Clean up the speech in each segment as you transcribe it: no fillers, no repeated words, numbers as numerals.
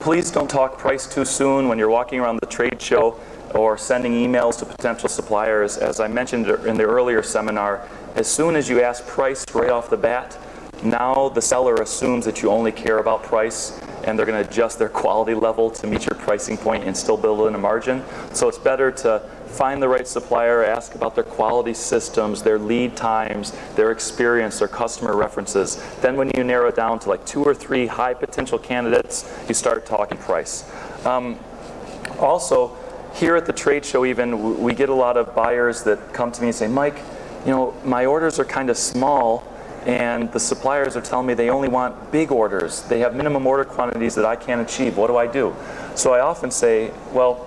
Please don't talk price too soon when you're walking around the trade show or sending emails to potential suppliers. As I mentioned in the earlier seminar, as soon as you ask price right off the bat, now the seller assumes that you only care about price, and they're going to adjust their quality level to meet your pricing point and still build in a margin. So it's better to find the right supplier, ask about their quality systems, their lead times, their experience, their customer references. Then when you narrow it down to like 2 or 3 high potential candidates, you start talking price. Also, here at the trade show even, we get a lot of buyers that come to me and say, Mike, you know, my orders are kind of small, and the suppliers are telling me they only want big orders. They have minimum order quantities that I can't achieve. What do I do? So I often say, well,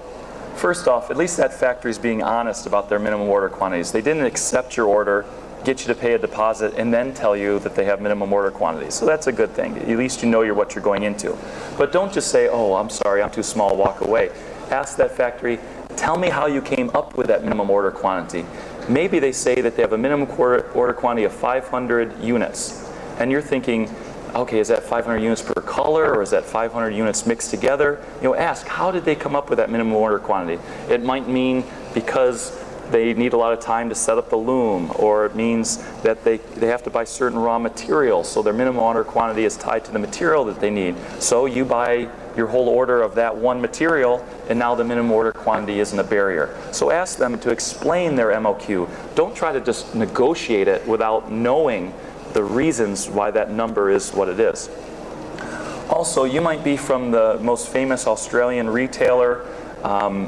first off, at least that factory is being honest about their minimum order quantities. They didn't accept your order, get you to pay a deposit, and then tell you that they have minimum order quantities. So that's a good thing. At least you know what you're going into. But don't just say, oh, I'm sorry, I'm too small, walk away. Ask that factory, tell me how you came up with that minimum order quantity. Maybe they say that they have a minimum order quantity of 500 units. And you're thinking, okay, is that 500 units per color, or is that 500 units mixed together? You know, ask, how did they come up with that minimum order quantity? It might mean because they need a lot of time to set up the loom, or it means that they have to buy certain raw materials, so their minimum order quantity is tied to the material that they need. So you buy your whole order of that one material, and now the minimum order quantity isn't a barrier. So ask them to explain their MOQ. Don't try to just negotiate it without knowing the reasons why that number is what it is. Also, you might be from the most famous Australian retailer.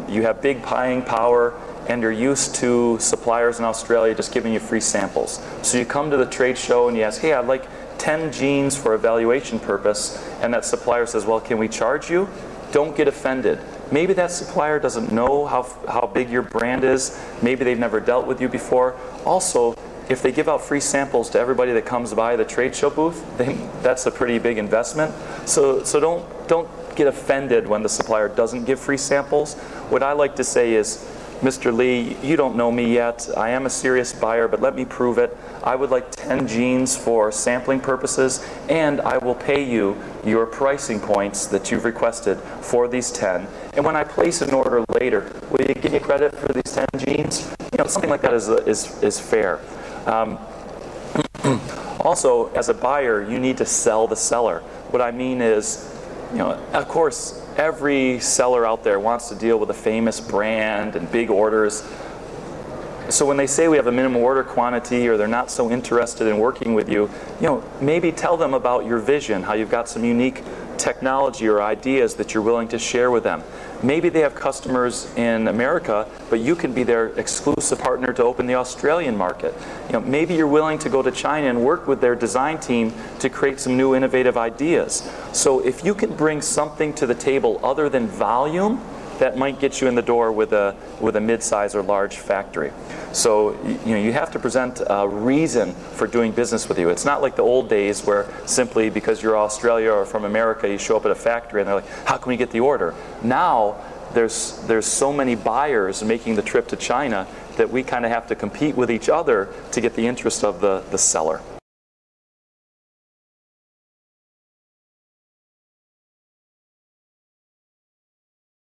You have big buying power, and you're used to suppliers in Australia just giving you free samples. So you come to the trade show and you ask, hey, I'd like 10 jeans for evaluation purpose, and that supplier says, well, can we charge you? Don't get offended. Maybe that supplier doesn't know how big your brand is. Maybe they've never dealt with you before. Also, if they give out free samples to everybody that comes by the trade show booth, that's a pretty big investment. So don't get offended when the supplier doesn't give free samples. What I like to say is, Mr. Lee, you don't know me yet. I am a serious buyer, but let me prove it. I would like 10 jeans for sampling purposes, and I will pay you your pricing points that you've requested for these 10. And when I place an order later, will you give me credit for these 10 jeans? You know, something like that is fair. Also, as a buyer, you need to sell the seller. What I mean is, you know, of course, every seller out there wants to deal with a famous brand and big orders. So when they say we have a minimum order quantity, or they're not so interested in working with you, you know, maybe tell them about your vision, how you've got some unique technology or ideas that you're willing to share with them. Maybe they have customers in America, but you can be their exclusive partner to open the Australian market. You know, maybe you're willing to go to China and work with their design team to create some new innovative ideas. So if you can bring something to the table other than volume, that might get you in the door with a mid-size or large factory. So you know, you have to present a reason for doing business with you. It's not like the old days where simply because you're Australia or from America, you show up at a factory and they're like, how can we get the order? Now there's so many buyers making the trip to China that we kind of have to compete with each other to get the interest of the seller.